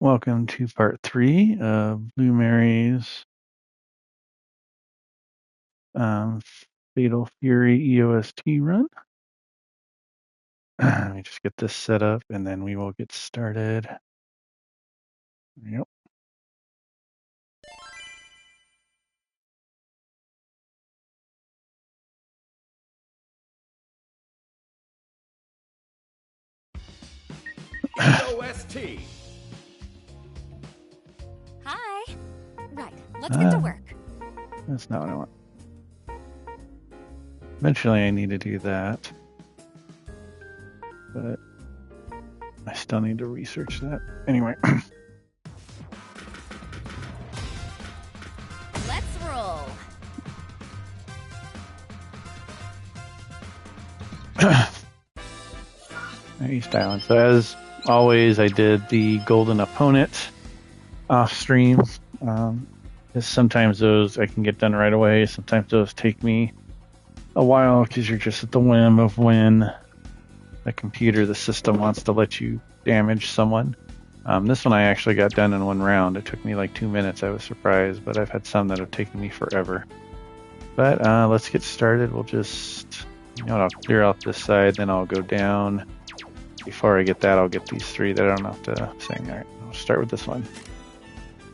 Welcome to part 3 of Blue Mary's Fatal Fury EOST run. Let me just get this set up and then we will get started. Yep. EOST. Hi. Right, let's get to work. That's not what I want. Eventually I need to do that, but I still need to research that. Anyway. Let's roll. East Island. So as always, I did the golden opponent off stream. Sometimes those I can get done right away. Sometimes those take me a while because you're just at the whim of when the system wants to let you damage someone. This one I actually got done in one round. It took me like 2 minutes. I was surprised, but I've had some that have taken me forever. But let's get started. We'll just, I'll clear out this side, then I'll go down. Before I get that, I'll get these three that I don't have to sing. All right, I'll start with this one.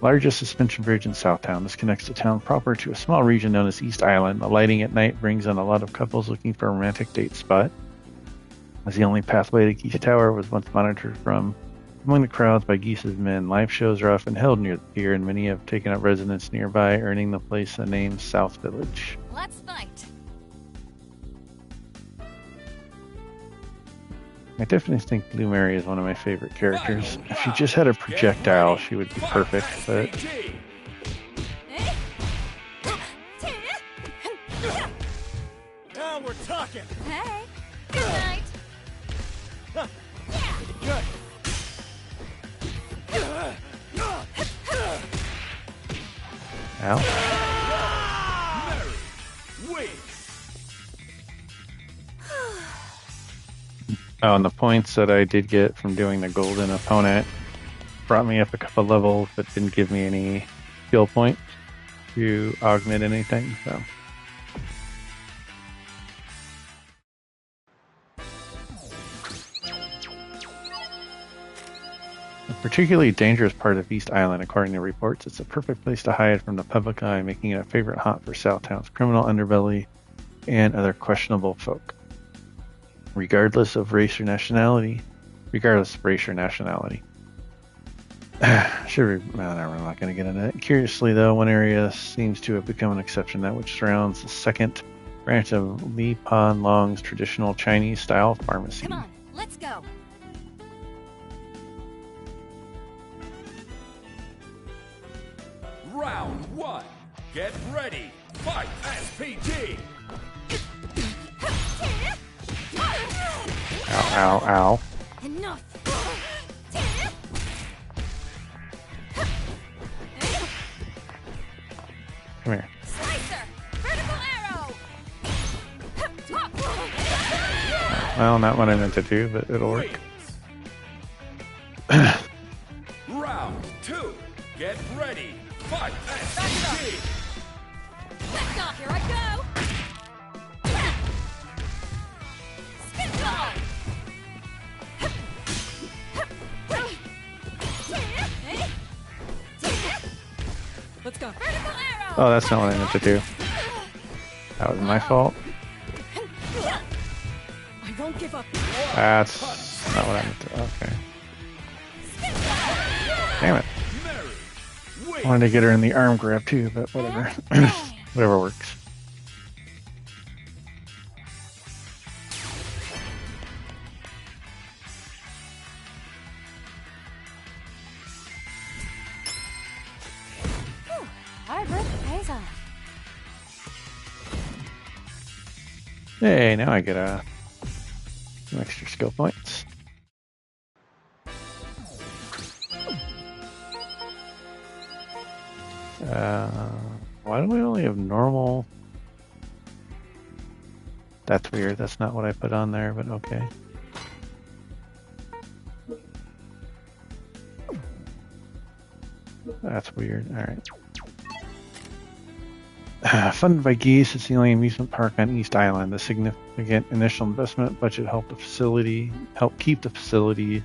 Largest suspension bridge in Southtown. This connects the town proper to a small region known as East Island. The lighting at night brings in a lot of couples looking for a romantic date spot. As the only pathway to Geese Tower was once monitored from among the crowds by Geese's men. Live shows are often held near the pier, and many have taken up residence nearby, earning the place the name South Village. Let's fight. I definitely think Blue Mary is one of my favorite characters. If she just had a projectile, she would be perfect, but... Now we're talking. Hey, good night. Good. Ow. Mary, wait. Oh, and the points that I did get from doing the golden opponent brought me up a couple levels, but didn't give me any skill points to augment anything, so... A particularly dangerous part of East Island, according to reports. It's a perfect place to hide from the public eye, making it a favorite haunt for Southtown's criminal underbelly and other questionable folk. Regardless of race or nationality. I'm not going to get into that. Curiously, though, one area seems to have become an exception, that which surrounds the second branch of Li Pan Long's traditional Chinese-style pharmacy. Come on, let's go. Round one. Get ready. Fight. SPD. Ow, ow, ow. Enough. Come here. Slicer. Vertical arrow. Well, not what I meant to do, but it'll work. Round two. Get ready. Fight. SPD. Let's go. Here I go. Spin ball. Let's go. Vertical arrow. Oh, that's not what I meant to do. That was my fault. I won't give up. That's not what I meant to... Okay. Damn it. Mary, wait. I wanted to get her in the arm grab too, but whatever. Whatever works. Hard work pays off. Hey, now I get some extra skill points. Why do we only have normal? That's weird. That's not what I put on there, but okay. That's weird. All right. Funded by Geese, it's the only amusement park on East Island. The significant initial investment budget helped keep the facility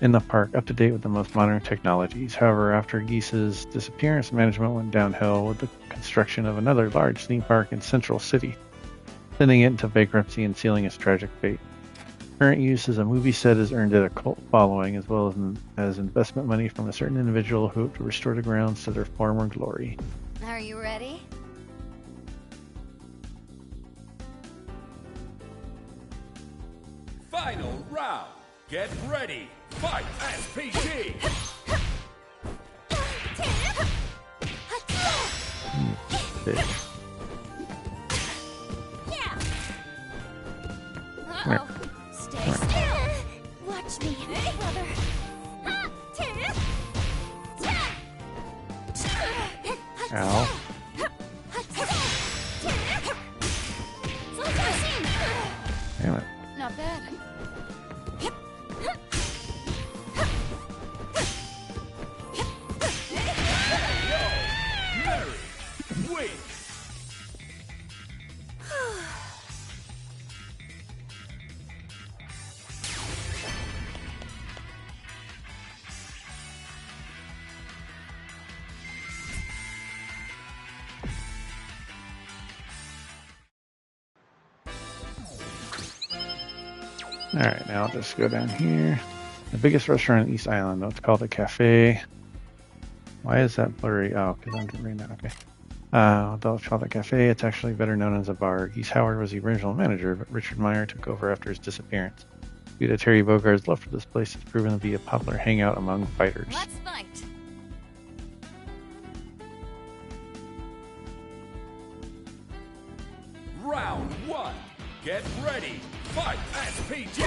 in the park up to date with the most modern technologies. However, after Geese's disappearance, management went downhill with the construction of another large theme park in Central City, sending it into bankruptcy and sealing its tragic fate. Current use as a movie set has earned it a cult following, as well as investment money from a certain individual who hoped to restore the grounds to their former glory. Are you ready? Final round. Get ready. Fight SPG. Bitch. Yeah. Uh-oh. Stay still. Watch me, brother. Ow. Damn it. Not bad. Mary wins. Alright, now I'll just go down here. The biggest restaurant on East Island, though. It's called a cafe. Why is that blurry? Oh, because I'm reading that. Okay. It's called a cafe. It's actually better known as a bar. Geese Howard was the original manager, but Richard Meyer took over after his disappearance. Due to Terry Bogard's love for this place, it's proven to be a popular hangout among fighters. Let's fight. Round one. Get ready. Fight SPG.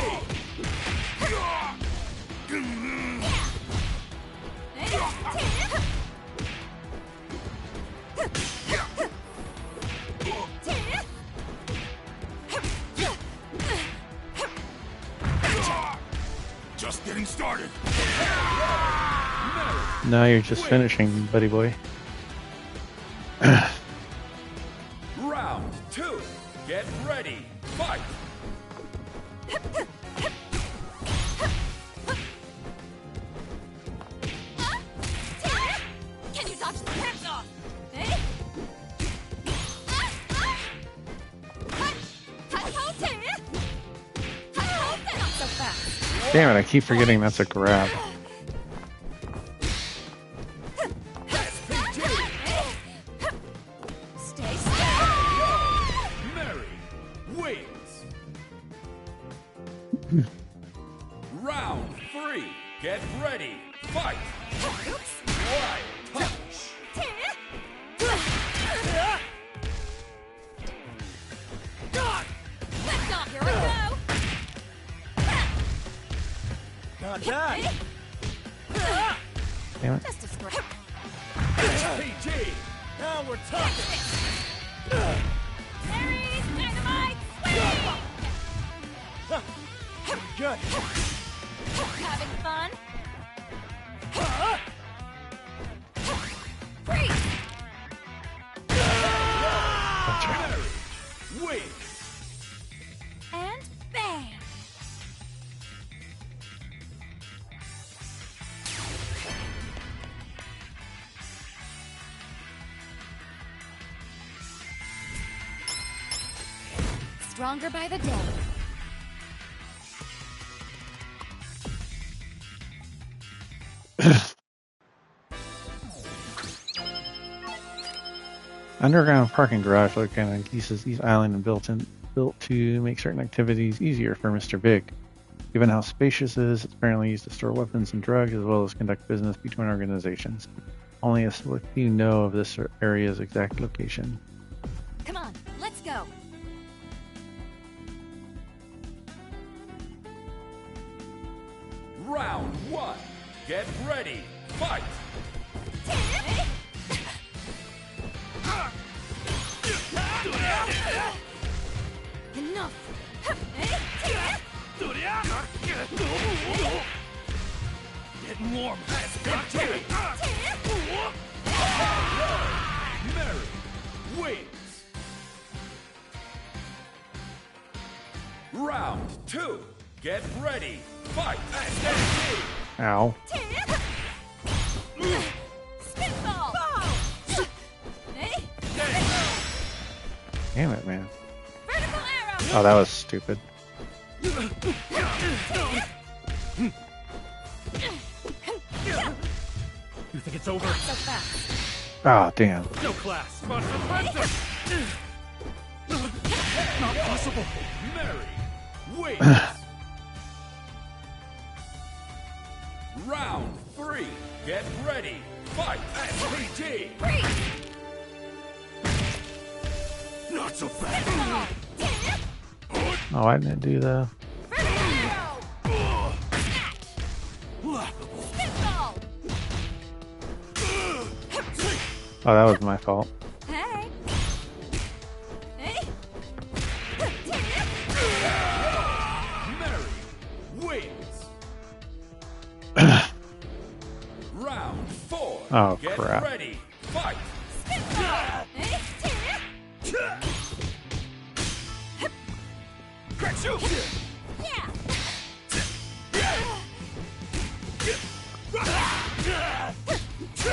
Just getting started. No, you're just finishing, buddy boy. Round two. Get ready. Fight. Can you dodge the hands off? Not so fast. Damn it, I keep forgetting that's a grab. Stay still. Mary wins. Round three. Get ready. Fight. Right punch. Let's go. Here we go. Not bad. Damn it. Just a scratch. SPG. Now we're talking. Mary's dynamite swing. Good. Having fun? Freeze! Mary wins. And bang! Stronger by the day. Underground parking garage located on Geese's East Island and built to make certain activities easier for Mr. Big. Given how spacious it is, it's apparently used to store weapons and drugs as well as conduct business between organizations. Only a select few know of this area's exact location. Come on, let's go. Round one. Get ready. Fight. Enough. Getting warm. SPG. wins. Round 2. Get ready. Fight. SNG. Ow. Spitball! Damn it, man. Vertical arrow! Oh, that was stupid. You think it's over? So fast. Oh, damn. No class. But not possible. Mary wins. Round 3. Get ready. Fight. SPG. Not so fast. Oh, I didn't do the... Laughable. Oh, that was my fault. Hey. Hey. Mary wins. Round 4. Oh, Get crap. ready. Fight. Catch you. Yeah.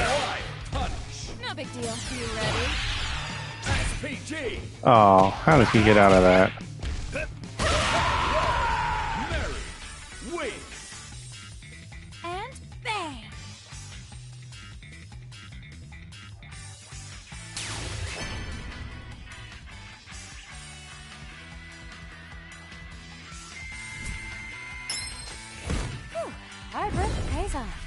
Wide punch. No big deal. You ready? SPG. Oh, how did he get out of that? Mary wins. And bang. Whew. Hard work pays off.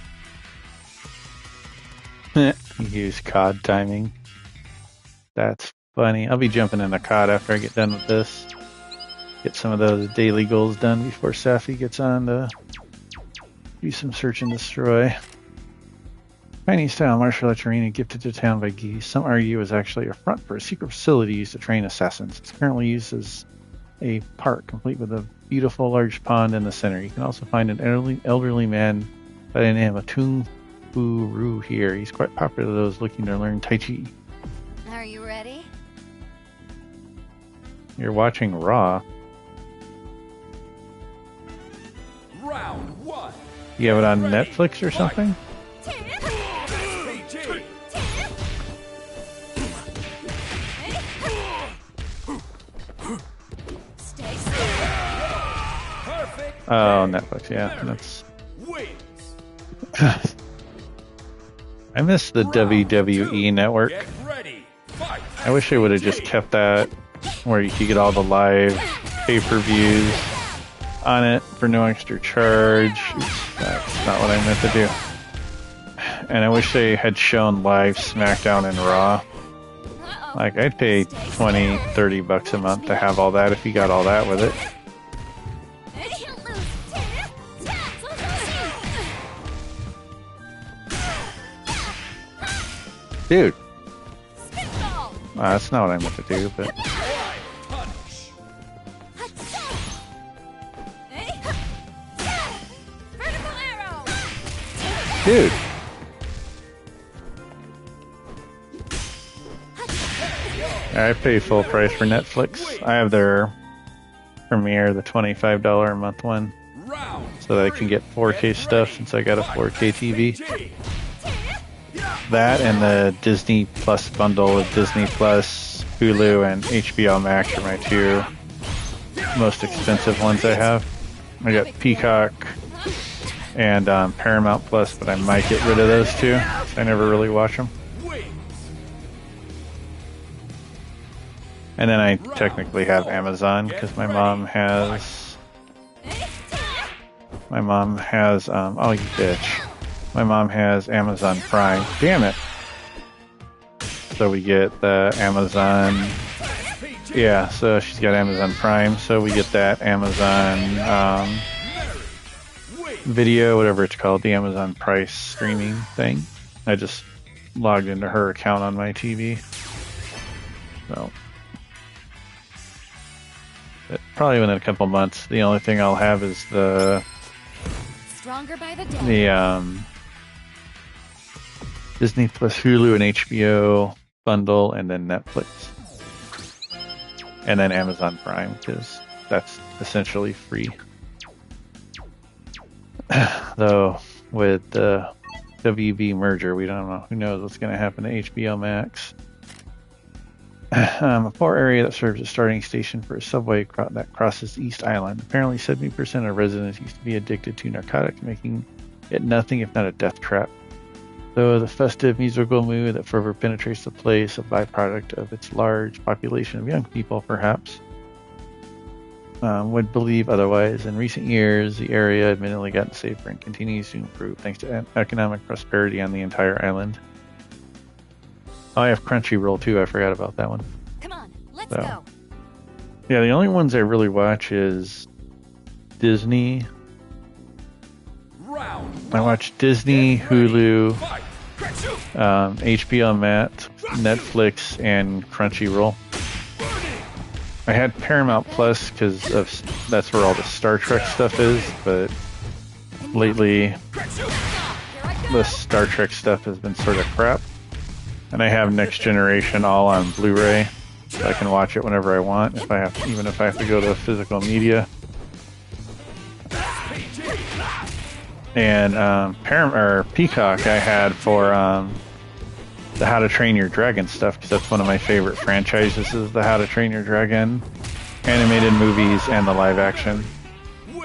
Use COD timing. That's funny. I'll be jumping in the COD after I get done with this. Get some of those daily goals done before Safi gets on to do some search and destroy. Chinese style martial arts arena gifted to town by Geese. Some argue is actually a front for a secret facility used to train assassins. It's currently used as a park, complete with a beautiful large pond in the center. You can also find an elderly man by the name of Tung Fu Ru here. He's quite popular with those looking to learn Tai Chi. Are you ready? You're watching Raw. Round 1. You have it on Ready. Netflix or something? SPG. Stay still. Perfect. Oh, day. Netflix, yeah. Mary That's. wins. I miss the Round WWE 2. network. Get ready. Fight. I wish they would have just SPG. kept that where you could get all the live pay-per-views on it for no extra charge. That's not what I meant to do. And I wish they had shown live SmackDown and Raw. Uh-oh. Like, I'd pay 20, 30 bucks a month to have all that if you got all that with it. He'll lose. Dude, Spitball. that's not what I meant to do, but... Wide punch. Vertical arrow. Dude! I pay full price for Netflix. I have their Premiere, the $25 a month one, Round so that I can 3. get 4K stuff since I got a 4K TV. SPG. That and the Disney Plus bundle of Disney Plus, Hulu, and HBO Max are my two most expensive ones I have. I got Peacock and Paramount Plus, but I might get rid of those two. I never really watch them. Wins. And then I technically have Amazon because my mom has. Oh, you bitch. My mom has Amazon Prime. Damn it. So we get the Amazon. SPG. Yeah, so she's got Amazon Prime. So we get that Amazon Mary wins. video, whatever it's called, the Amazon Price streaming thing. I just logged into her account on my TV. So. But probably within a couple months, the only thing I'll have is the Stronger by the day. Disney Plus, Hulu, and HBO bundle, and then Netflix. And then Amazon Prime, because that's essentially free. Though, with the WB merger, we don't know. Who knows what's going to happen to HBO Max. A poor area that serves as a starting station for a subway that crosses East Island. Apparently 70% of residents used to be addicted to narcotics, making it nothing if not a death trap. Though the festive musical mood that forever penetrates the place, a byproduct of its large population of young people, perhaps, would believe otherwise. In recent years, the area admittedly gotten safer and continues to improve thanks to economic prosperity on the entire island. Oh, I have Crunchyroll too. I forgot about that one. Come on, let's go. Yeah, the only ones I really watch is Disney. I watch Disney, Hulu, HBO Max, Netflix, and Crunchyroll. I had Paramount Plus because that's where all the Star Trek stuff is, but lately the Star Trek stuff has been sort of crap. And I have Next Generation all on Blu-ray, so I can watch it whenever I want, even if I have to go to physical media. And Peacock I had for the How to Train Your Dragon stuff, because that's one of my favorite franchises, is the How to Train Your Dragon animated movies and the live action.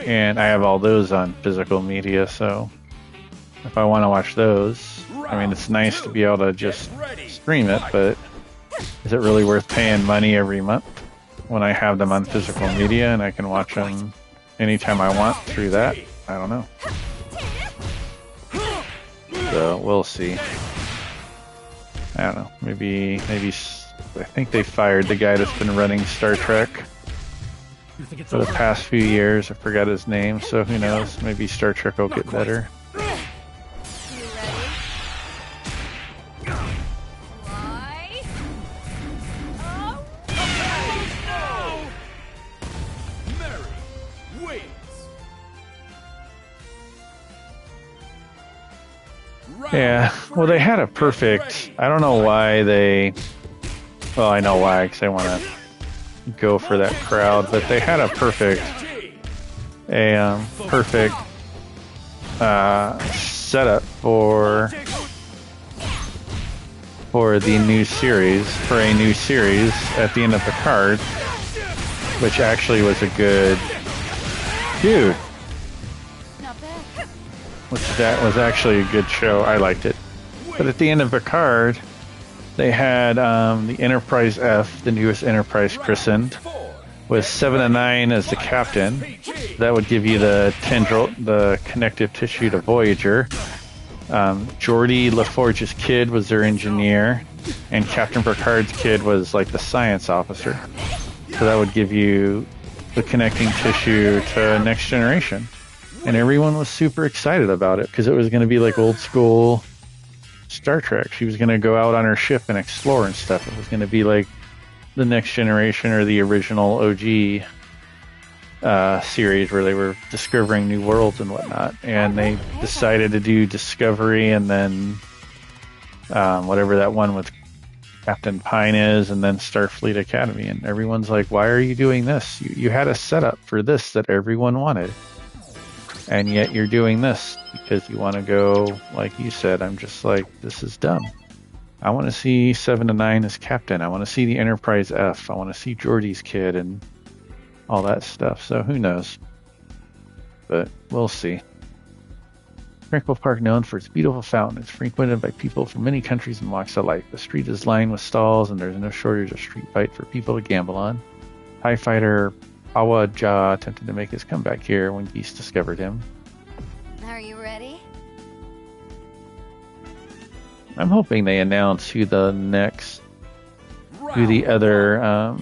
And I have all those on physical media, so if I want to watch those, I mean, it's nice to be able to just stream it, but is it really worth paying money every month when I have them on physical media and I can watch them anytime I want through that? I don't know. So we'll see. I don't know. Maybe I think they fired the guy that's been running Star Trek for the past few years. I forgot his name, so who knows? Maybe Star Trek will get better. Yeah, well, they had a perfect. I don't know why they. Well, I know why, because I want to go for that crowd. But they had a perfect setup for the new series, for a new series at the end of the card, which actually was a good dude. That was actually a good show. I liked it. But at the end of the card, they had the Enterprise F, the newest Enterprise christened, with 7 and 9 as the captain. That would give you the connective tissue to Voyager. Geordi LaForge's kid was their engineer, and Captain Picard's kid was like the science officer. So that would give you the connecting tissue to Next Generation. And everyone was super excited about it because it was going to be like old school Star Trek. She was going to go out on her ship and explore and stuff. It was going to be like the Next Generation or the original OG series where they were discovering new worlds and whatnot. And they decided to do Discovery and then whatever that one with Captain Pine is, and then Starfleet Academy. And everyone's like, why are you doing this? You had a setup for this that everyone wanted. And yet you're doing this because you want to go, like you said. I'm just like, this is dumb. I want to see 7 and 9 as captain. I want to see the Enterprise F. I want to see Geordi's kid and all that stuff. So who knows? But we'll see. Tranquil Park, known for its beautiful fountain, is frequented by people from many countries and walks of life. The street is lined with stalls, and there's no shortage of street fight for people to gamble on. TIE fighter Awa Ja attempted to make his comeback here when Geese discovered him. Are you ready? I'm hoping they announce who the other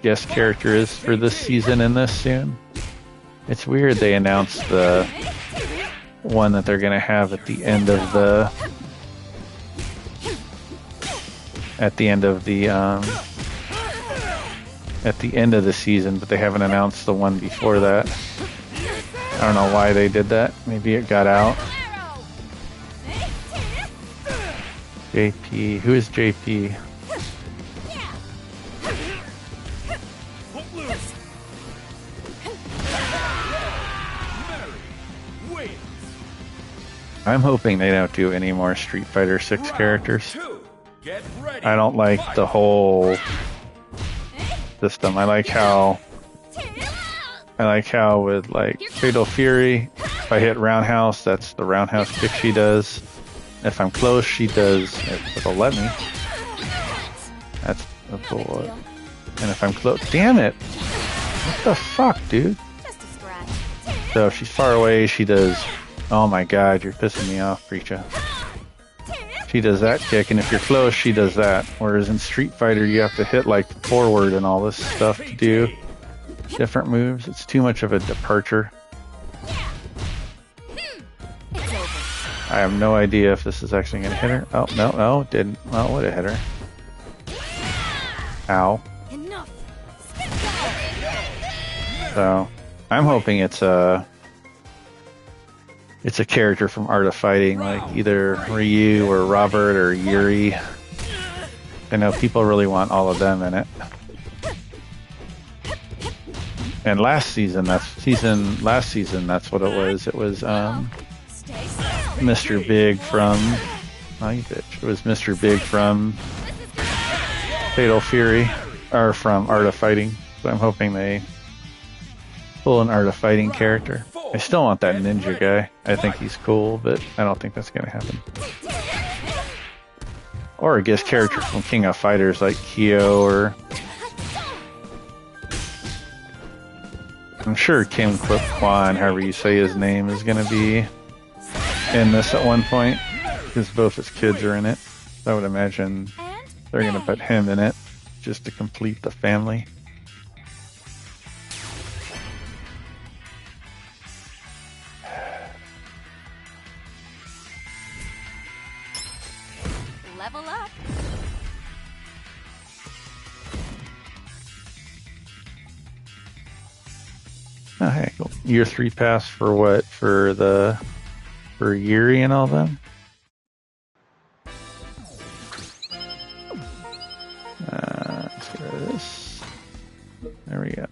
guest character is for this season in this soon. It's weird they announced the one that they're going to have at the end of the season, but they haven't announced the one before that. I don't know why they did that. Maybe it got out. JP. Who is JP? I'm hoping they don't do any more Street Fighter 6 characters. Two. Get ready. I don't like the whole system. I like how with like Fatal Fury, if I hit roundhouse, that's the roundhouse kick she does. If I'm close, she does. It'll let me. That's a bullet. And if I'm close, damn it! What the fuck, dude? Just a scratch. So if she's far away, she does. Oh my god, you're pissing me off, Preacher. She does that kick, and if you're close, she does that. Whereas in Street Fighter, you have to hit like forward and all this stuff to do different moves. It's too much of a departure. It's over. I have no idea if this is actually going to hit her. Oh, no, it didn't. Well, it would have hit her. Ow. Enough. So, I'm hoping it's a character from Art of Fighting, like either Ryu or Robert or Yuri. I know people really want all of them in it. And last season, that's what it was. It was Stay still. Mr. Big from. Oh, you bitch! It was Mr. Big from Fatal Fury, or from Art of Fighting. So I'm hoping they pull an Art of Fighting character. I still want that ninja guy. I think he's cool, but I don't think that's gonna happen. Or a guest character from King of Fighters like Kyo, or I'm sure Kim Clip Kwan, however you say his name, is gonna be in this at one point, because both his kids are in it. So I would imagine they're gonna put him in it just to complete the family. Level up. Oh, hey, cool. Year 3 pass for what? For Yuri and all them? Let's get rid of this. There we go.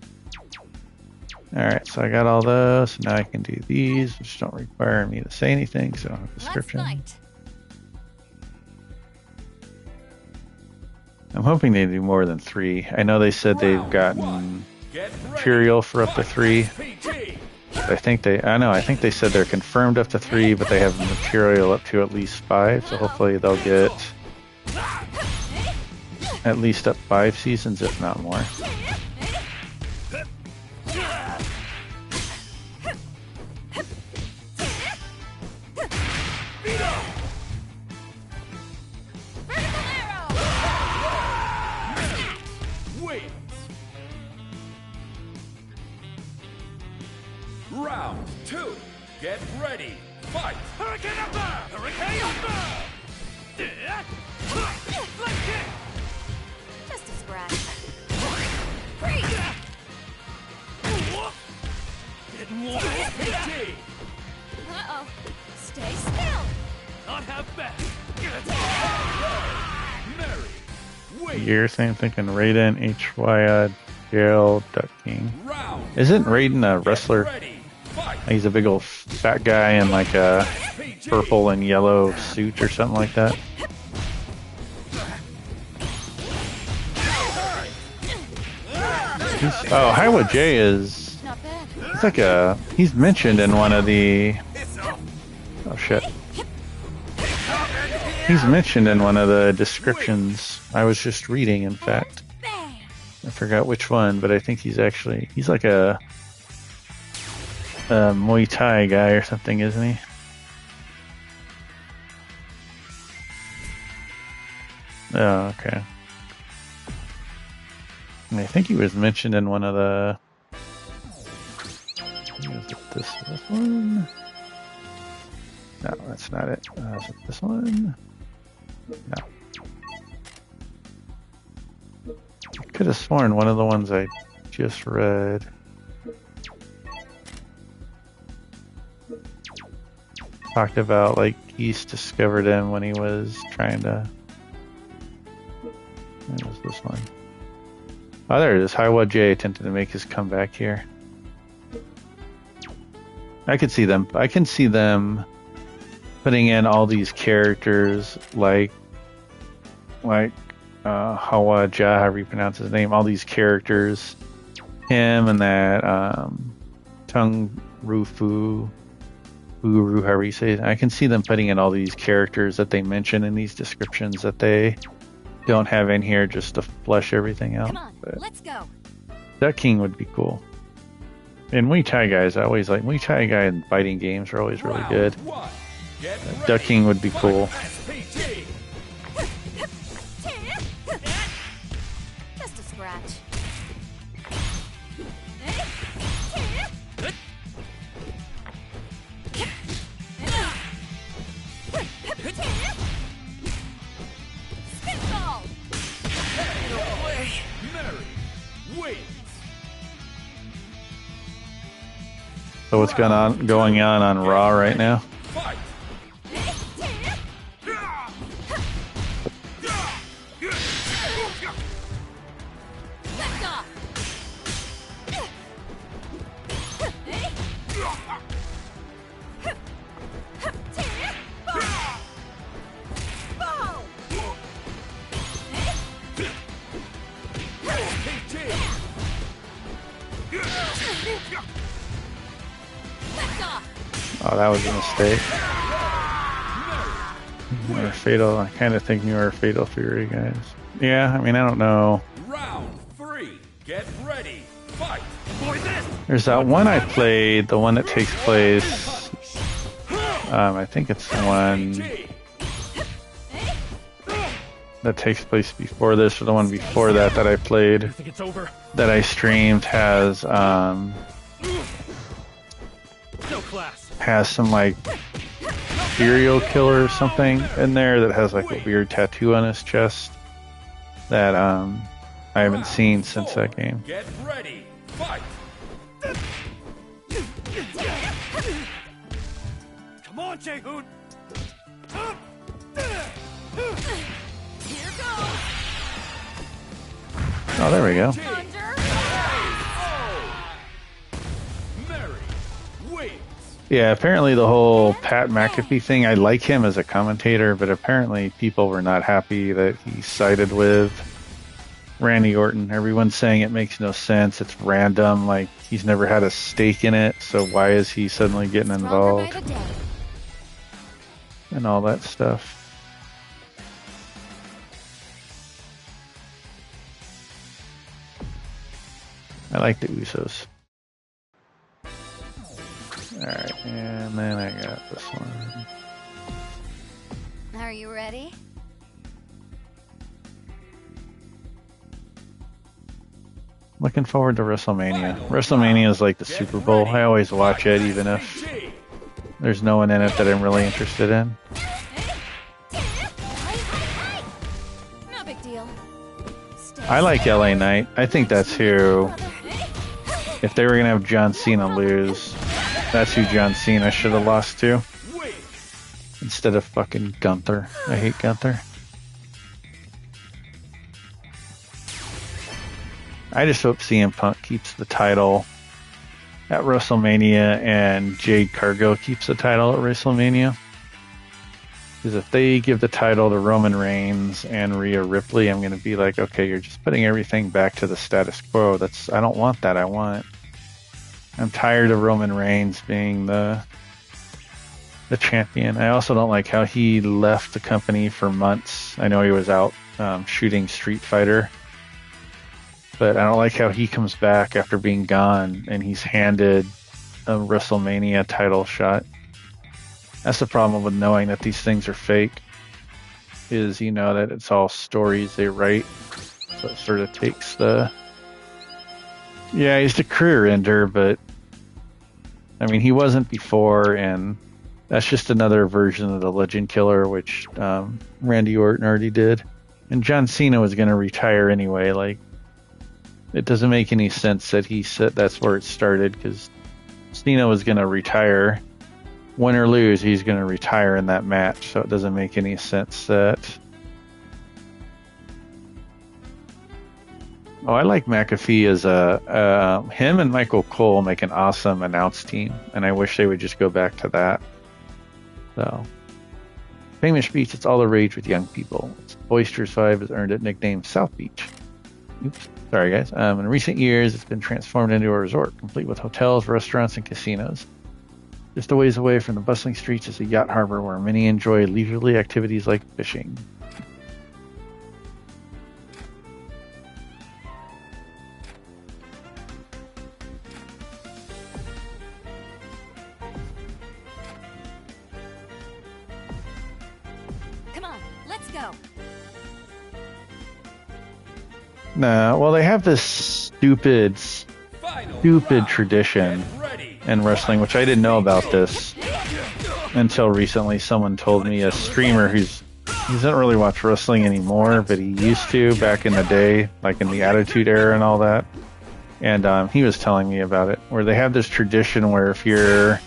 Alright, so I got all those. Now I can do these, which don't require me to say anything, so I don't have a description. Let's fight. I'm hoping they do more than 3. I know they said they've gotten Get ready. material for up to 3. PG. I think they said they're confirmed up to 3, but they have material up to at least 5, so hopefully they'll get at least up 5 seasons, if not more. Wait. Round 2. Get ready. Fight. Hurricane Upper! Hurricane Upper! Flip kick! Just a scratch. Freeze. Getting warm. PG. Uh-oh. Stay still. Not have back. Mary. Wait. Year, same thinking Raiden, HY, Jail, Duck King. Round. Isn't Raiden a Get wrestler? ready. Fight. He's a big old fat guy in like a PG. purple and yellow suit or something like that. Oh, Highwood J is. Not bad. He's mentioned in one of the. Oh shit. He's mentioned in one of the descriptions I was just reading, in fact. Bang. I forgot which one, but I think he's like a Muay Thai guy or something, isn't he? Oh, okay. And I think he was mentioned in one of the. Is it this one? No, that's not it. Is it this one? No. I could have sworn one of the ones I just read. Talked about like East discovered him when he was trying to. What was this one? Oh, there it is. Highwood J attempted to make his comeback here. I could see them. I can see them putting in all these characters like Hawa Ja, however you pronounce his name, all these characters, him and that Tung Rufu, Uru, however you say it. I can see them putting in all these characters that they mention in these descriptions that they don't have in here just to flesh everything out. Come on, But let's go. Duck King would be cool. And Muay Thai guys, I always like Muay Thai guy and fighting games are always really good. One. Get Duck ready. King would be cool. SPT. Just a scratch. Spitball! Mary. Wait. So what's going on Raw right now? Fight. Lift off! Ball! PT. Lift off! Oh, that was a mistake. You were fatal. I kind of think you were Fatal Fury guys. Yeah, I mean, I don't know. Round 3. Get ready. Fight. For this! There's that one I played, the one that takes place. I think it's the one PT. that takes place before this, or the one before that that I played, You think it's over? that I streamed has No class. some like serial killer or something in there that has like a weird tattoo on his chest that I haven't seen since that game. Get ready. Fight. Come on, Jaehoon! Here goes! Oh, there we go. Thunder! Mary. Wait. Yeah, apparently the whole Pat McAfee thing, I like him as a commentator, but apparently people were not happy that he sided with Randy Orton. Everyone's saying it makes no sense. It's random. Like, he's never had a stake in it, so why is he suddenly getting Stronger involved by the day. and all that stuff? I like the Usos. Alright, and then I got this one. Are you ready? Looking forward to WrestleMania. WrestleMania is like the Super Bowl. I always watch it, even if PT. there's no one in it that I'm really interested in. No big deal. Stay I like LA Knight. I think that's who, if they were going to have John Cena lose, that's who John Cena should have lost to, Wait. instead of fucking Gunther. I hate Gunther. I just hope CM Punk keeps the title at WrestleMania and Jade Cargill keeps the title at WrestleMania. Because if they give the title to Roman Reigns and Rhea Ripley, I'm going to be like, okay, you're just putting everything back to the status quo. I don't want that. I'm tired of Roman Reigns being the champion. I also don't like how he left the company for months. I know he was out shooting Street Fighter, but I don't like how he comes back after being gone and he's handed a WrestleMania title shot. That's the problem with knowing that these things are fake, is you know that it's all stories they write. So it sort of takes yeah, he's the career ender, but I mean, he wasn't before, and that's just another version of the Legend Killer, which Randy Orton already did. And John Cena was going to retire anyway. Like, it doesn't make any sense that he said that's where it started, because Cena was going to retire. Win or lose, he's going to retire in that match, so it doesn't make any sense that... Oh, I like McAfee as him and Michael Cole make an awesome announce team, and I wish they would just go back to that. So, Famous beach, it's all the rage with young people. Its boisterous vibe has earned it nickname South Beach. Oops, sorry guys. In recent years, it's been transformed into a resort, complete with hotels, restaurants, and casinos. Just a ways away from the bustling streets is a yacht harbor where many enjoy leisurely activities like fishing. Come on, let's go. Nah, well, they have this stupid tradition in wrestling, which I didn't know about this until recently. Someone told me, a streamer he doesn't really watch wrestling anymore, but he used to back in the day, like in the Attitude Era and all that. And he was telling me about it, where they have this tradition where if you're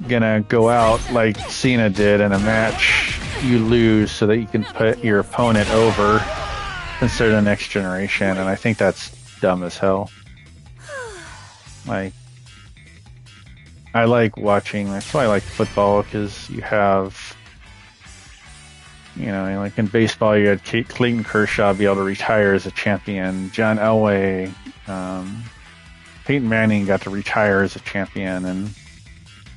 gonna go out like Cena did in a match, you lose so that you can put your opponent over instead of the next generation. And I think that's dumb as hell. Like, I like watching, that's why I like football, because you have, you know, like in baseball, you had Clayton Kershaw be able to retire as a champion. John Elway, Peyton Manning got to retire as a champion. And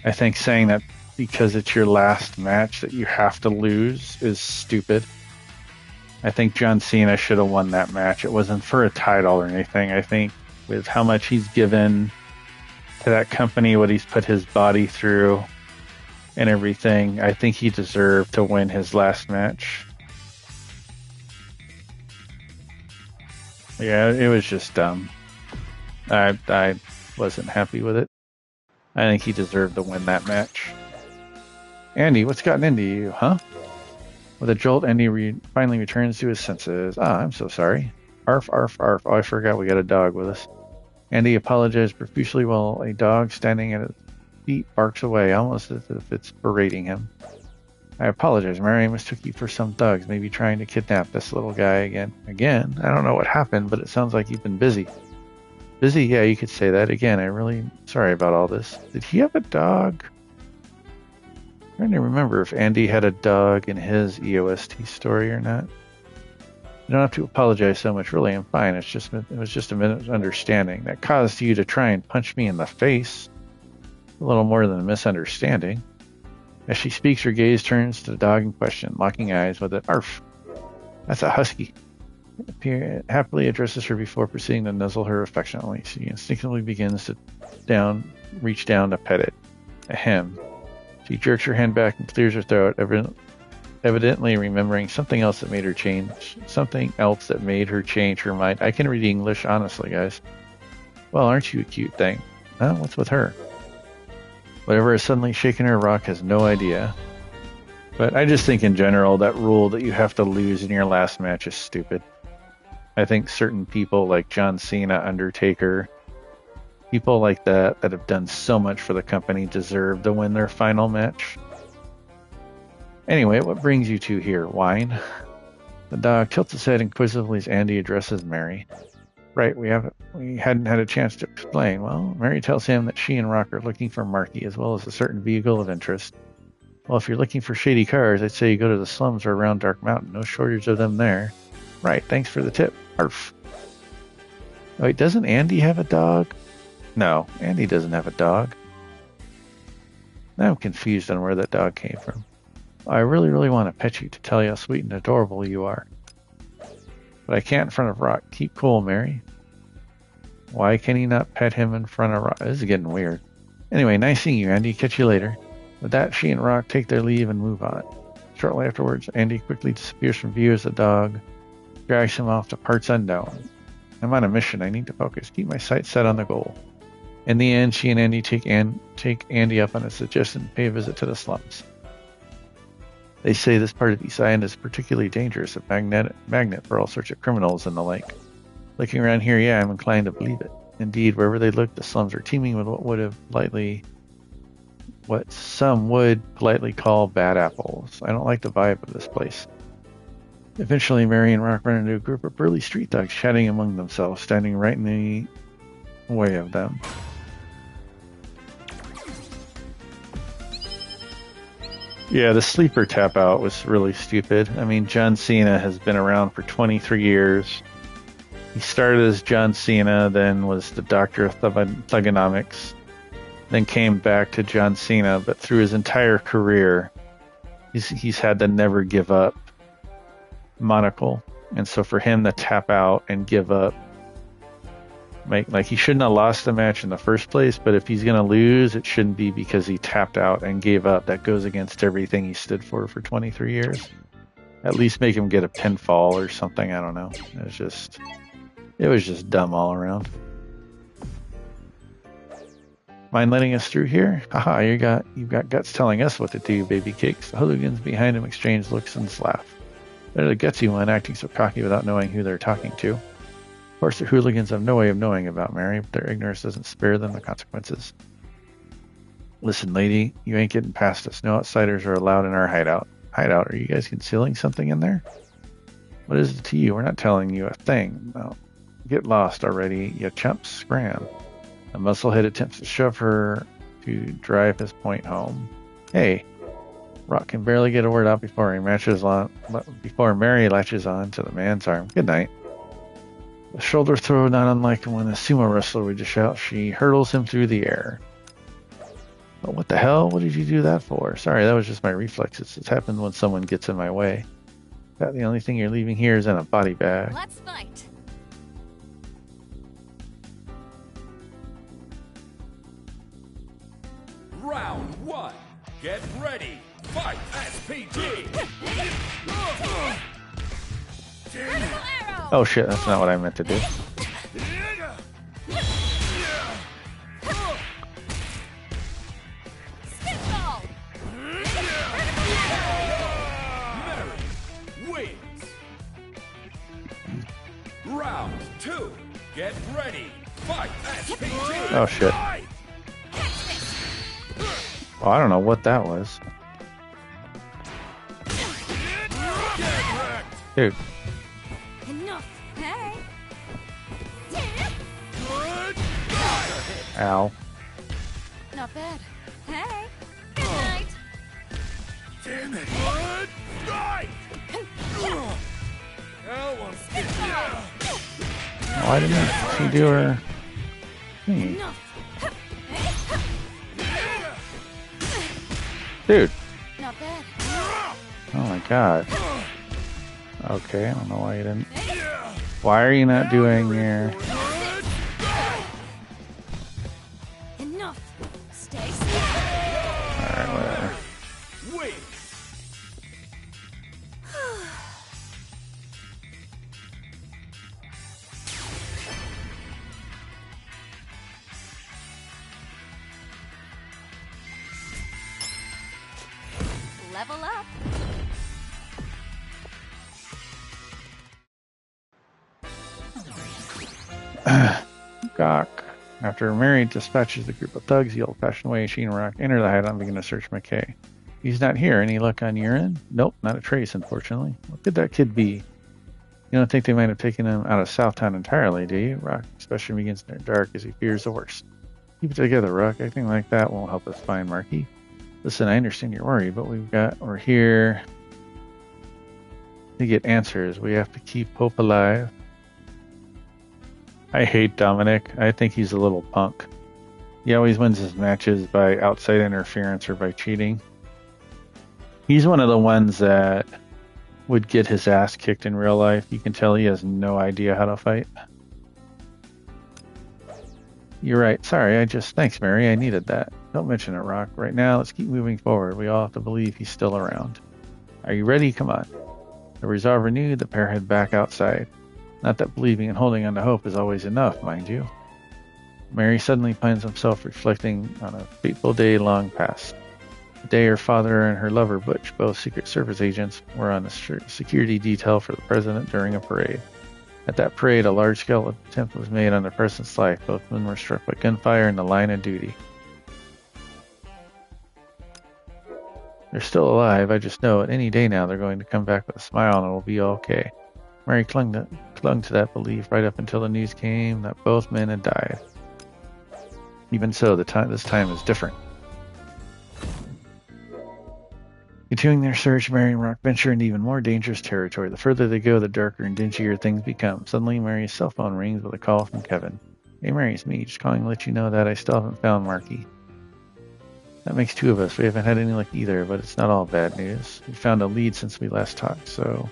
I think saying that because it's your last match that you have to lose is stupid. I think John Cena should have won that match. It wasn't for a title or anything. I think with how much he's given to that company, what he's put his body through and everything, I think he deserved to win his last match. Yeah, it was just dumb. I wasn't happy with it. I think he deserved to win that match. Andy, what's gotten into you, huh? With a jolt, Andy finally returns to his senses. Ah, I'm so sorry. Arf, arf, arf. Oh, I forgot we got a dog with us. Andy apologized profusely while a dog standing at his feet barks away, almost as if it's berating him. I apologize, Mary. I mistook you for some thugs, maybe trying to kidnap this little guy again. Again? I don't know what happened, but it sounds like you've been busy. Busy? Yeah, you could say that. Again, I'm really sorry about all this. Did he have a dog? I'm trying to remember if Andy had a dog in his EOST story or not. You don't have to apologize so much. Really, I'm fine. It was just a misunderstanding that caused you to try and punch me in the face. A little more than a misunderstanding. As she speaks, her gaze turns to the dog in question, locking eyes with it. Arf! That's a husky. It happily addresses her before proceeding to nuzzle her affectionately. She instinctively begins to reach down to pet it. Ahem. She jerks her hand back and clears her throat, evidently remembering something else that made her change her mind. I can read English, honestly, guys. Well, aren't you a cute thing? Huh? What's with her? Whatever has suddenly shaken her, Rock has no idea. But I just think in general that rule that you have to lose in your last match is stupid. I think certain people like John Cena, Undertaker, people like that have done so much for the company deserve to win their final match. Anyway, what brings you two here, Wine? The dog tilts his head inquisitively as Andy addresses Mary. Right, we hadn't had a chance to explain. Well, Mary tells him that she and Rock are looking for Marky, as well as a certain vehicle of interest. Well, if you're looking for shady cars, I'd say you go to the slums or around Dark Mountain. No shortage of them there. Right, thanks for the tip. Arf. Wait, doesn't Andy have a dog? No, Andy doesn't have a dog. Now I'm confused on where that dog came from. I really, really want to pet you to tell you how sweet and adorable you are. But I can't in front of Rock. Keep cool, Mary. Why can he not pet him in front of Rock? This is getting weird. Anyway, nice seeing you, Andy. Catch you later. With that, she and Rock take their leave and move on. Shortly afterwards, Andy quickly disappears from view as the dog drags him off to parts unknown. I'm on a mission. I need to focus. Keep my sights set on the goal. In the end, she and Andy take Andy up on a suggestion and pay a visit to the slums. They say this part of East Island is particularly dangerous, a magnet for all sorts of criminals and the like. Looking around here, yeah, I'm inclined to believe it. Indeed, wherever they look, the slums are teeming with what some would politely call bad apples. I don't like the vibe of this place. Eventually, Mary and Rock run into a group of burly street dogs chatting among themselves, standing right in the way of them. Yeah, the sleeper tap out was really stupid. I mean, John Cena has been around for 23 years. He started as John Cena, then was the Doctor of Thugonomics, then came back to John Cena, but through his entire career, he's had the never give up monocle. And so for him to tap out and give up, like he shouldn't have lost the match in the first place, but if he's going to lose, it shouldn't be because he tapped out and gave up. That goes against everything he stood for 23 years. At least make him get a pinfall or something. I don't know. It was just dumb all around. Mind letting us through here? Haha, you've got guts telling us what to do, baby cakes. The hooligans behind him exchange looks and laugh. They're the gutsy one, acting so cocky without knowing who they're talking to. Of course, the hooligans have no way of knowing about Mary, but their ignorance doesn't spare them the consequences. Listen, lady, you ain't getting past us. No outsiders are allowed in our hideout. Hideout? Are you guys concealing something in there? What is it to you? We're not telling you a thing. No. Get lost already, you chumps. Scram. The musclehead attempts to shove her to drive his point home. Hey, Rock can barely get a word out before Mary latches on to the man's arm. Good night. A shoulder throw not unlike when a sumo wrestler would dish out. She hurdles him through the air. Well, what the hell? What did you do that for? Sorry, that was just my reflexes. It's happened when someone gets in my way. About the only thing you're leaving here is in a body bag. Let's fight. Round one. Get ready. Fight SPG. Critical arrow. Oh shit, that's not what I meant to do. Spitball. Mary wins. Round two. Get ready. Fight SPG. Oh shit. Fight. Oh, I don't know what that was. Dude. Enough. Hey. Ow. Not bad. Hey. Good night. Damn it. Good night. Why didn't she do her thing? Enough. Dude. Not bad. Oh my god. Okay, I don't know why you didn't. Why are you not doing your... Enough. Stay still. Alright, whatever. Win. Level up. Gawk. After Mary dispatches the group of thugs the old-fashioned way, she and Rock enter the hideout and begin to search McKay. He's not here. Any luck on your end? Nope, not a trace, unfortunately. What could that kid be? You don't think they might have taken him out of Southtown entirely, do you? Rock especially begins to dark as he fears the worst. Keep it together, Rock. Acting like that won't help us find Marky. Listen, I understand you're worried, but we're here to get answers. We have to keep hope alive. I hate Dominic. I think he's a little punk. He always wins his matches by outside interference or by cheating. He's one of the ones that would get his ass kicked in real life. You can tell he has no idea how to fight. You're right. Sorry, thanks, Mary. I needed that. Don't mention it, Rock. Right now, let's keep moving forward. We all have to believe he's still around. Are you ready? Come on. The resolve renewed, the pair head back outside. Not that believing and holding on to hope is always enough, mind you. Mary suddenly finds himself reflecting on a fateful day long past. The day her father and her lover Butch, both Secret Service agents, were on a security detail for the president during a parade. At that parade, a large-scale attempt was made on the president's life. Both men were struck by gunfire in the line of duty. They're still alive. I just know it. Any day now they're going to come back with a smile and it will be okay. Mary clung to that belief right up until the news came that both men had died. Even so, this time is different. Continuing their search, Mary and Rock venture into even more dangerous territory. The further they go, the darker and dingier things become. Suddenly, Mary's cell phone rings with a call from Kevin. Hey, Mary, it's me. Just calling to let you know that I still haven't found Marky. That makes two of us. We haven't had any luck either, but it's not all bad news. We found a lead since we last talked, so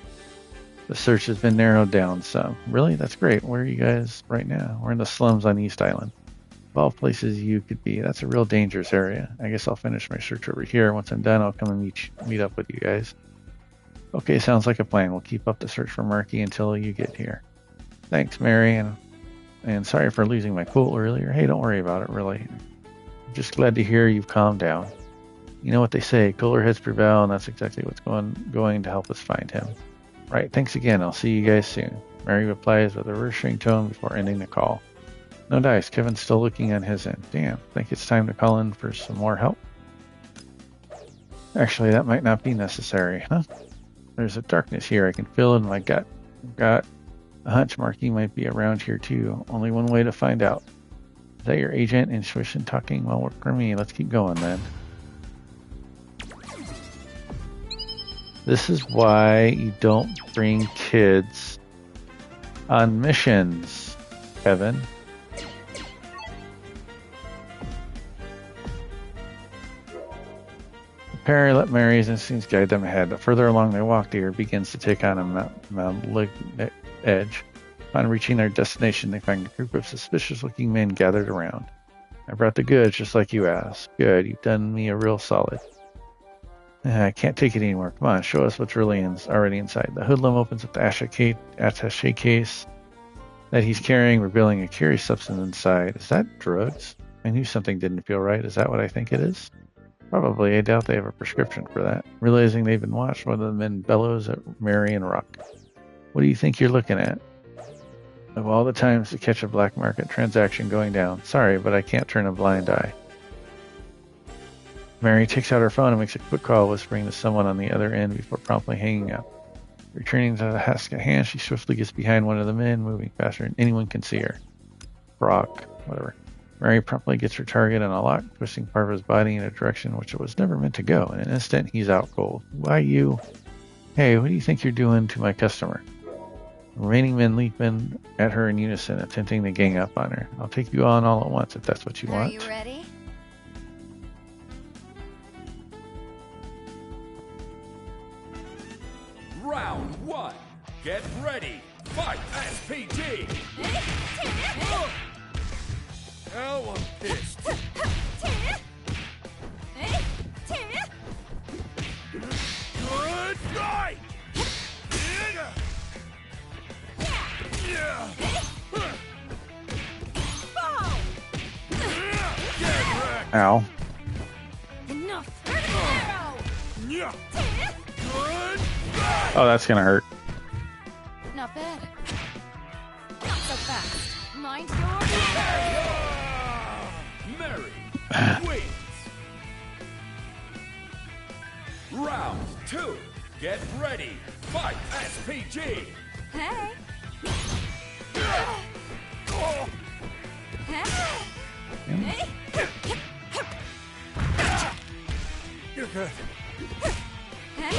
the search has been narrowed down some. Really? That's great. Where are you guys right now? We're in the slums on East Island. Of all places you could be. That's a real dangerous area. I guess I'll finish my search over here. Once I'm done, I'll come and meet up with you guys. Okay, sounds like a plan. We'll keep up the search for Marky until you get here. Thanks, Mary, and sorry for losing my cool earlier. Hey, don't worry about it, really. I'm just glad to hear you've calmed down. You know what they say, cooler heads prevail, and that's exactly what's going to help us find him. Right, thanks again. I'll see you guys soon. Mary replies with a reassuring tone before ending the call. No dice. Kevin's still looking on his end. Damn, think it's time to call in for some more help? Actually, that might not be necessary, huh? There's a darkness here. I can feel it in my gut. I've got a hunch Marky might be around here too. Only one way to find out. Is that your agent intuition talking? Well, work for me. Let's keep going then. This is why you don't bring kids on missions, Kevin. Perry let Mary's instincts guide them ahead. The further along they walk, the air begins to take on a malignant edge. Upon reaching their destination, they find a group of suspicious-looking men gathered around. I brought the goods, just like you asked. Good, you've done me a real solid. I can't take it anymore. Come on, show us what's really already inside. The hoodlum opens up the attaché case that he's carrying, revealing a curious substance inside. Is that drugs? I knew something didn't feel right. Is that what I think it is? Probably. I doubt they have a prescription for that. Realizing they've been watched, one of the men bellows at Mary and Rock. What do you think you're looking at? Of all the times to catch a black market transaction going down. Sorry, but I can't turn a blind eye. Mary takes out her phone and makes a quick call, whispering to someone on the other end before promptly hanging up. Returning to the task at hand, she swiftly gets behind one of the men, moving faster than anyone can see her. Rock, whatever. Mary promptly gets her target on a lock, twisting part of his body in a direction which it was never meant to go. In an instant, he's out cold. Why you? Hey, what do you think you're doing to my customer? The remaining men leap in at her in unison, attempting to gang up on her. I'll take you on all at once if that's what you want. Are you ready? Round one. Get ready. Fight SPG. Hell of fist. Good fight. Ow. Enough. Oh, that's gonna hurt. Not bad. Not so fast. Mind your Mary wins. Round two. Get ready. Fight SPG. Hey. Hey. You're good. Hey.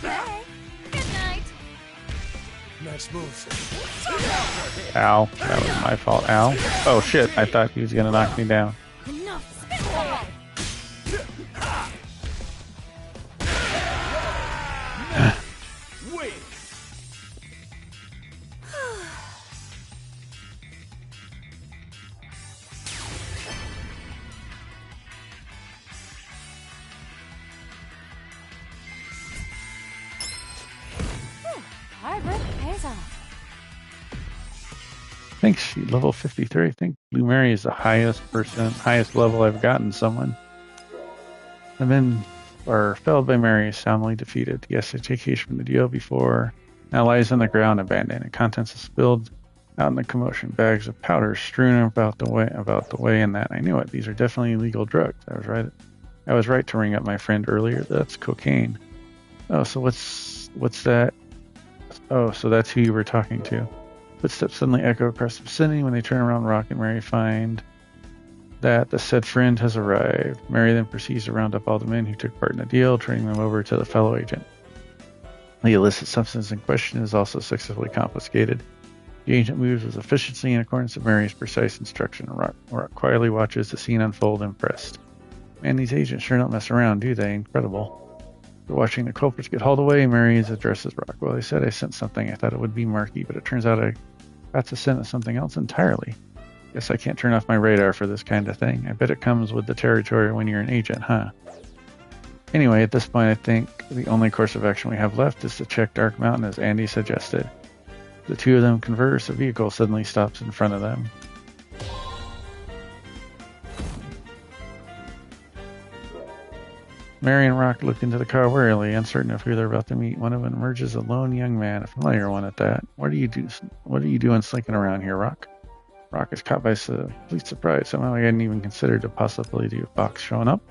Hey. Good night. Nice moves. Ow. That was my fault. Ow. Oh shit, I thought he was gonna knock me down. Enough. Spitball. Wins. Hard work pays off. I think she level 53. I think Blue Mary is the highest level I've gotten someone. The men are felled by Mary, soundly defeated. Yes, they take haste from the deal before. Now lies on the ground abandoned. The contents are spilled out in the commotion. Bags of powder strewn about the way, and that I knew it. These are definitely illegal drugs. I was right to ring up my friend earlier. That's cocaine. Oh, so what's that? Oh, so that's who you were talking to. Footsteps suddenly echo across the vicinity. When they turn around, Rock and Mary find that the said friend has arrived. Mary then proceeds to round up all the men who took part in the deal, turning them over to the fellow agent. The illicit substance in question is also successfully confiscated. The agent moves with efficiency in accordance with Mary's precise instruction. Rock quietly watches the scene unfold, impressed. Man, these agents sure don't mess around, do they? Incredible. After watching the culprits get hauled away, Mary addresses Rock. Well, they said I sent something. I thought it would be Marky, but it turns out I got to send something else entirely. Guess I can't turn off my radar for this kind of thing. I bet it comes with the territory when you're an agent, huh? Anyway, at this point, I think the only course of action we have left is to check Dark Mountain as Andy suggested. The two of them converse, a vehicle suddenly stops in front of them. Mary and Rock look into the car warily, uncertain of who they're about to meet. One of them emerges a lone young man, a familiar one at that. What are you doing slinking around here, Rock? Rock is caught by complete surprise. Somehow I hadn't even considered the possibility of Box showing up.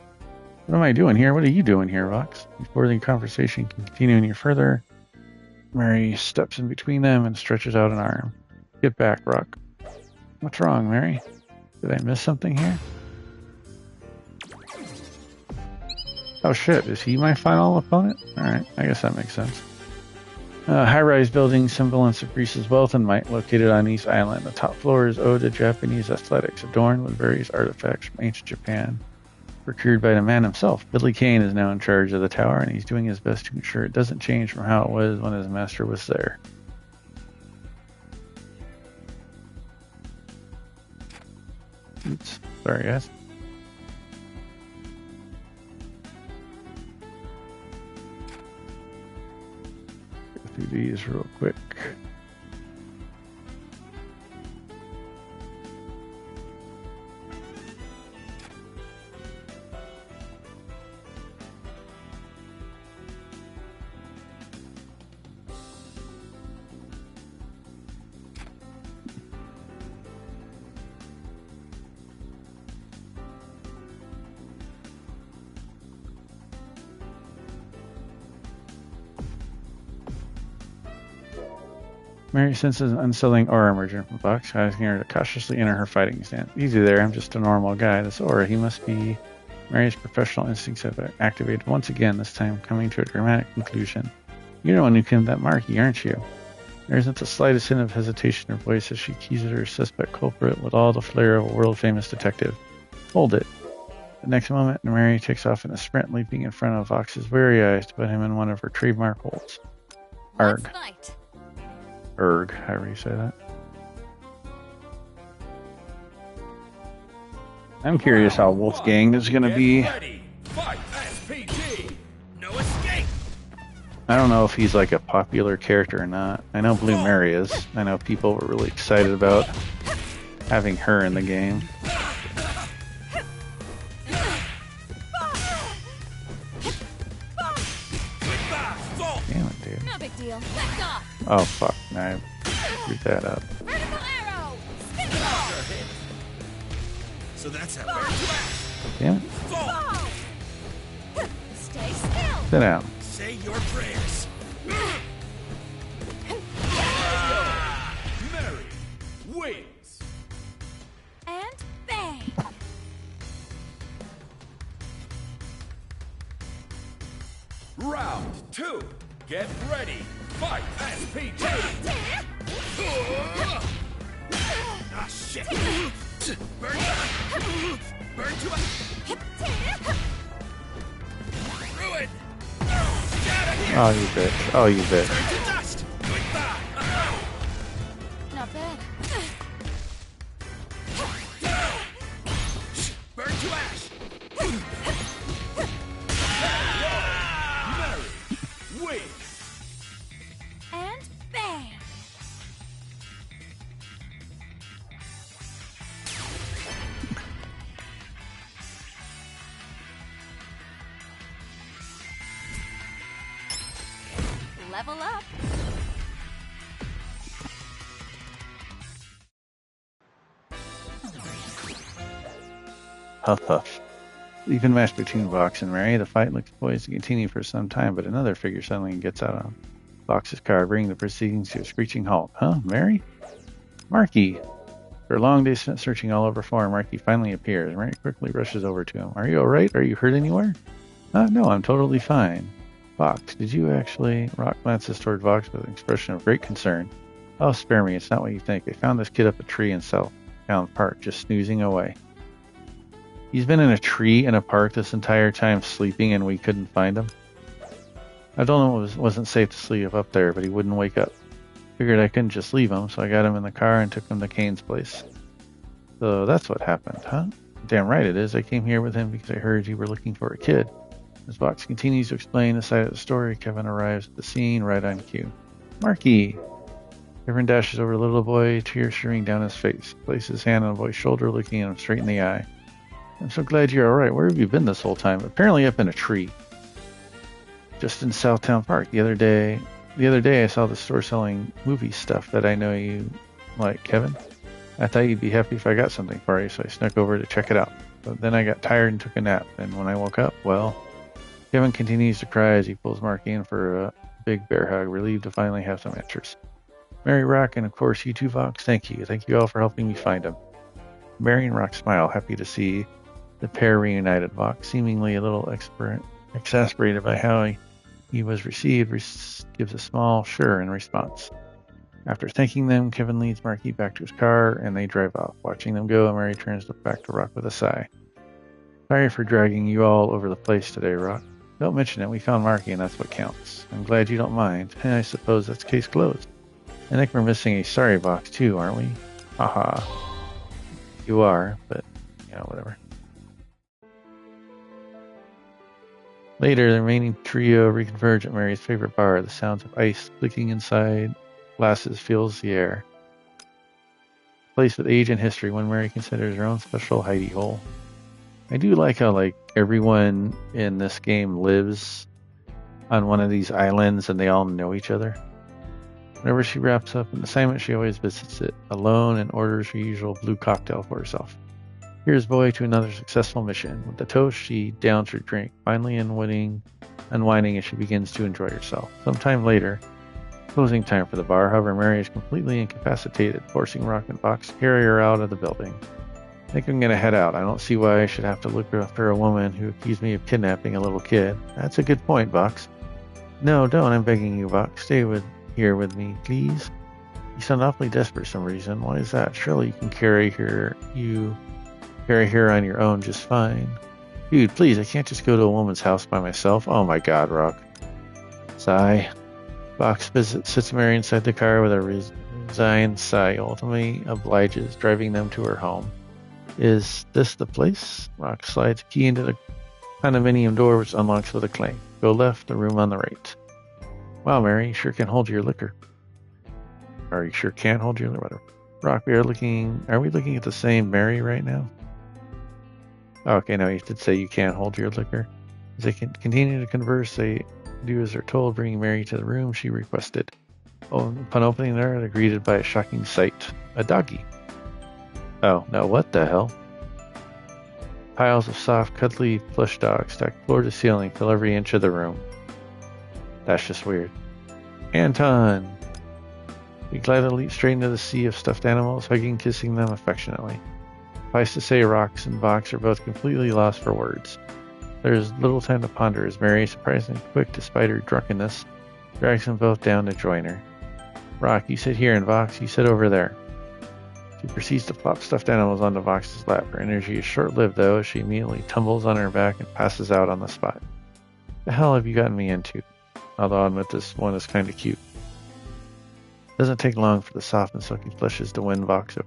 What am I doing here? What are you doing here, Rox? Before the conversation can continue any further, Mary steps in between them and stretches out an arm. Get back, Rock. What's wrong, Mary? Did I miss something here? Oh shit, is he my final opponent? Alright, I guess that makes sense. High-rise building, semblance of Greece's wealth and might, located on East Island. The top floor is ode to Japanese athletics, adorned with various artifacts from ancient Japan. Procured by the man himself. Billy Kane is now in charge of the tower, and he's doing his best to ensure it doesn't change from how it was when his master was there. Oops, sorry guys. Go through these real quick. Mary senses an unsettling aura emerging from the box, causing her to cautiously enter her fighting stance. Easy there, I'm just a normal guy. This aura, he must be... Mary's professional instincts have activated once again, this time coming to a dramatic conclusion. You're the one who killed that Marky, aren't you? There isn't the slightest hint of hesitation in her voice as she keys at her suspect culprit with all the flair of a world-famous detective. Hold it. The next moment, Mary takes off in a sprint, leaping in front of Vox's very eyes to put him in one of her trademark holds. Arg. Erg, however you say that. I'm curious how Wolfgang is going to be. Ready. Fight SPG. No escape. I don't know if he's like a popular character or not. I know Blue Mary is. I know people were really excited about having her in the game. Damn it, dude. No big deal. Back off. Oh, fuck. I screwed that up. Vertical arrow. Spin So that's how. Damn it. ball. Stay still. Sit down. Say your prayers. Mary wins. And bang. Round 2. Get ready. Fight SPG. Ah, shit. Burn. Burn to a ruin. Get out of here. Oh, you bitch. Oh, you bitch. Burn to dust. Goodbye. Not bad. Burn to ash. Mary wins. And bang. Level up. Huff huff. Even match between Vox and Mary, the fight looks poised to continue for some time, but another figure suddenly gets out of Vox's car, bringing the proceedings to a screeching halt. Huh? Mary? Marky! After a long day spent searching all over for him, Marky finally appears. Mary quickly rushes over to him. Are you alright? Are you hurt anywhere? No, I'm totally fine. Vox, did you actually? Rock glances toward Vox with an expression of great concern. Oh, spare me, it's not what you think. I found this kid up a tree in Southtown Park, just snoozing away. He's been in a tree in a park this entire time sleeping and we couldn't find him? I told him it wasn't safe to sleep up there, but he wouldn't wake up. Figured I couldn't just leave him, so I got him in the car and took him to Kane's place. So that's what happened, huh? Damn right it is. I came here with him because I heard you were looking for a kid. As Vox continues to explain the side of the story, Kevin arrives at the scene right on cue. Marky! Kevin dashes over to the little boy, tears streaming down his face. Places his hand on the boy's shoulder, looking at him straight in the eye. I'm so glad you're alright. Where have you been this whole time? Apparently up in a tree. Just in Southtown Park. The other day I saw the store selling movie stuff that I know you like, Kevin. I thought you'd be happy if I got something for you, so I snuck over to check it out. But then I got tired and took a nap, and when I woke up, well... Kevin continues to cry as he pulls Marky in for a big bear hug, relieved to finally have some answers. Mary, Rock, and of course you two, Vox, thank you. Thank you all for helping me find him. Mary and Rock smile, happy to see the pair reunited. Vox, seemingly a little exasperated by how he was received, gives a small sure in response. After thanking them, Kevin leads Marky back to his car, and they drive off. Watching them go, Mary turns back to Rock with a sigh. Sorry for dragging you all over the place today, Rock. Don't mention it. We found Marky, and that's what counts. I'm glad you don't mind. And I suppose that's case closed. I think we're missing a sorry box, too, aren't we? Haha. You are, but, whatever. Later, the remaining trio reconverge at Mary's favorite bar. The sounds of ice clicking inside glasses fills the air. A place with age and history, when Mary considers her own special hidey hole. I do like how everyone in this game lives on one of these islands and they all know each other. Whenever she wraps up an assignment, she always visits it alone and orders her usual blue cocktail for herself. Here's boy to another successful mission. With the toast, she downs her drink, finally unwinding as she begins to enjoy herself. Sometime later, closing time for the bar, however, Mary is completely incapacitated, forcing Rock and Vox to carry her out of the building. I think I'm going to head out. I don't see why I should have to look after a woman who accused me of kidnapping a little kid. That's a good point, Vox. No, don't. I'm begging you, Vox. Stay here with me, please. You sound awfully desperate for some reason. Why is that? Surely you can carry her on your own just fine. Dude, please, I can't just go to a woman's house by myself. Oh my god, Rock. Sigh. Vox sits Mary inside the car with a resigned sigh. Ultimately obliges, driving them to her home. Is this the place? Rock slides a key into the condominium door, which unlocks with a clang. Go left, the room on the right. Wow, Mary, you sure can hold your liquor. Or you sure can't hold your liquor. Rock, are we looking at the same Mary right now? Okay, no, you did say you can't hold your liquor. As they continue to converse, they do as they're told, bringing Mary to the room she requested. Upon opening there, they're greeted by a shocking sight. A doggy. Oh, no, what the hell? Piles of soft, cuddly plush dogs stacked floor to ceiling fill every inch of the room. That's just weird. Anton! We gladly leap straight into the sea of stuffed animals, hugging, kissing them affectionately. Suffice to say, Rox and Vox are both completely lost for words. There's little time to ponder as Mary, surprisingly quick despite her drunkenness, drags them both down to join her. Rock, you sit here, and Vox, you sit over there. She proceeds to plop stuffed animals onto Vox's lap. Her energy is short-lived, though, as she immediately tumbles on her back and passes out on the spot. The hell have you gotten me into? Although I'll admit this one is kind of cute. It doesn't take long for the soft and silky fleshes to win Vox over.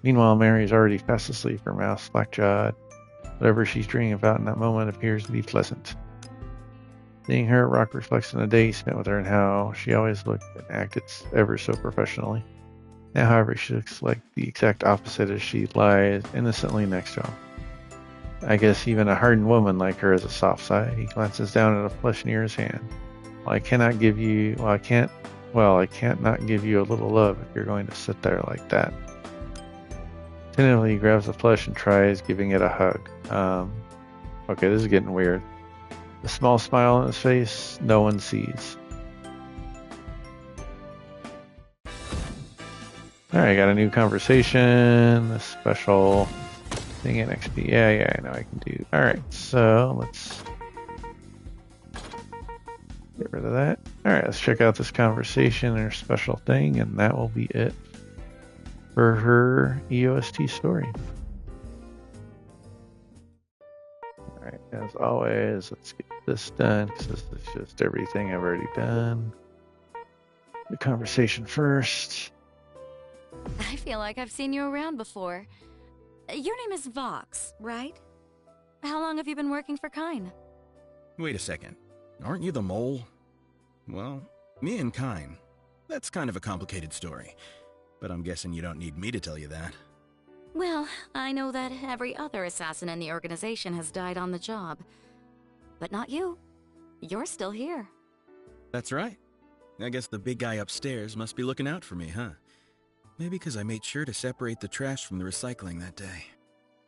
Meanwhile, Mary is already fast asleep, her mouth slack-jawed. Whatever she's dreaming about in that moment appears to be pleasant. Seeing her, Rock reflects on the day he spent with her and how she always looked and acted ever so professionally. Now, however, she looks like the exact opposite as she lies innocently next to him. I guess even a hardened woman like her has a soft side. He glances down at a flesh near his hand. I can't not give you a little love if you're going to sit there like that. Tentatively, he grabs the flesh and tries giving it a hug. Okay, this is getting weird. The small smile on his face, no one sees. All right, got a new conversation. The special thing in XP. Yeah, I know I can do. All right, so let's get rid of that. All right, let's check out this conversation and her special thing, and that will be it for her EOST story. All right, as always, let's get this done because this is just everything I've already done. The conversation first. I feel like I've seen you around before. Your name is Vox, right? How long have you been working for Kine? Wait a second. Aren't you the mole? Well, me and Kine. That's kind of a complicated story. But I'm guessing you don't need me to tell you that. Well, I know that every other assassin in the organization has died on the job. But not you. You're still here. That's right. I guess the big guy upstairs must be looking out for me, huh? Maybe because I made sure to separate the trash from the recycling that day.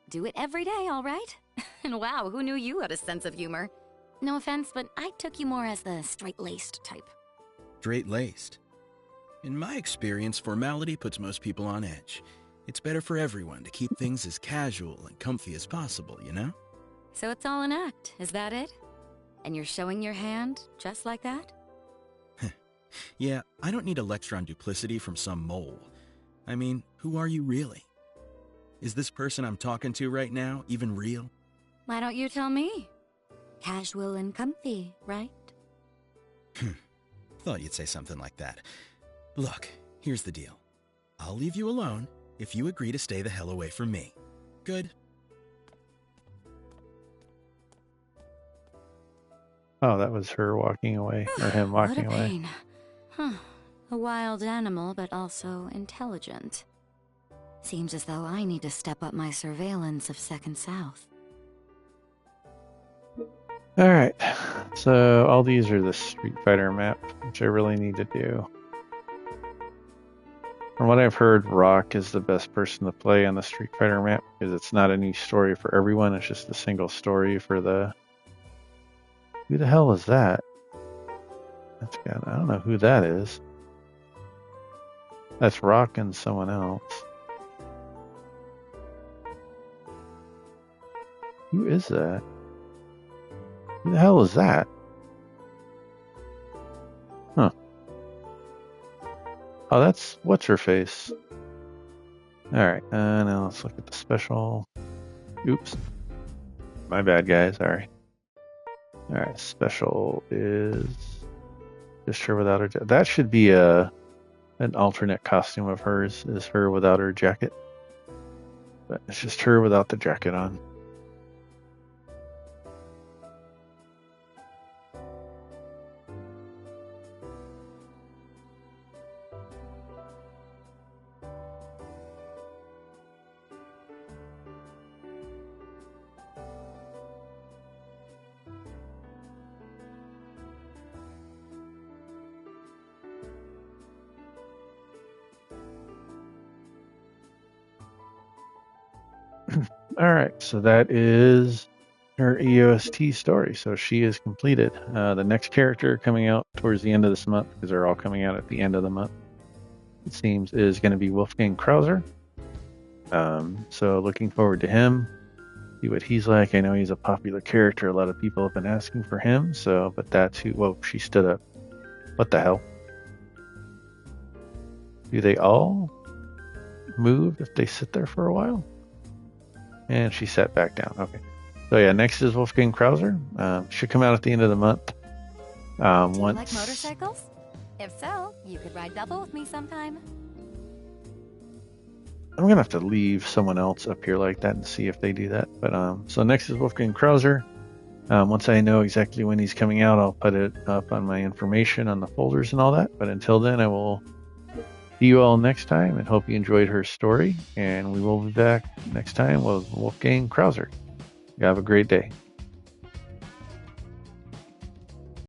Do it every day, all right? And wow, who knew you had a sense of humor? No offense, but I took you more as the straight-laced type. Straight-laced? In my experience, formality puts most people on edge. It's better for everyone to keep things as casual and comfy as possible, you know? So it's all an act, is that it? And you're showing your hand just like that? Yeah, I don't need a lecture on duplicity from some mole. I mean, who are you really? Is this person I'm talking to right now even real? Why don't you tell me? Casual and comfy, right? Thought you'd say something like that. Look, here's the deal. I'll leave you alone if you agree to stay the hell away from me. Good? Oh, that was her walking away, or him walking What a away. pain. Huh. A wild animal, but also intelligent. Seems as though I need to step up my surveillance of Second South. All right, so all these are the Street Fighter map, which I really need to do. From what I've heard, Rock is the best person to play on the Street Fighter map because it's not a new story for everyone. It's just a single story for the... Who the hell is that? That's got... I don't know who that is. That's Rock and someone else. Who is that? Who the hell is that? Huh. Oh, that's what's-her-face. Alright, now let's look at the special. Oops. My bad, guys. Sorry. Alright, special is just her without her jacket. That should be an alternate costume of hers, is her without her jacket. But it's just her without the jacket on. All right, so that is her EOST story. So she is completed. The next character coming out towards the end of this month, because they're all coming out at the end of the month, it seems, is going to be Wolfgang Krauser. So looking forward to him. See what he's like. I know he's a popular character. A lot of people have been asking for him. So, but that's who. Whoa, she stood up. What the hell? Do they all move if they sit there for a while? And she sat back down. Okay. So yeah, next is Wolfgang Krauser. Should come out at the end of the month. Do you like motorcycles? If so, you could ride double with me sometime. I'm gonna have to leave someone else up here like that and see if they do that. But so next is Wolfgang Krauser. Once I know exactly when he's coming out, I'll put it up on my information on the folders and all that. But until then, I will see you all next time and hope you enjoyed her story. And we will be back next time with Wolfgang Krauser. You have a great day.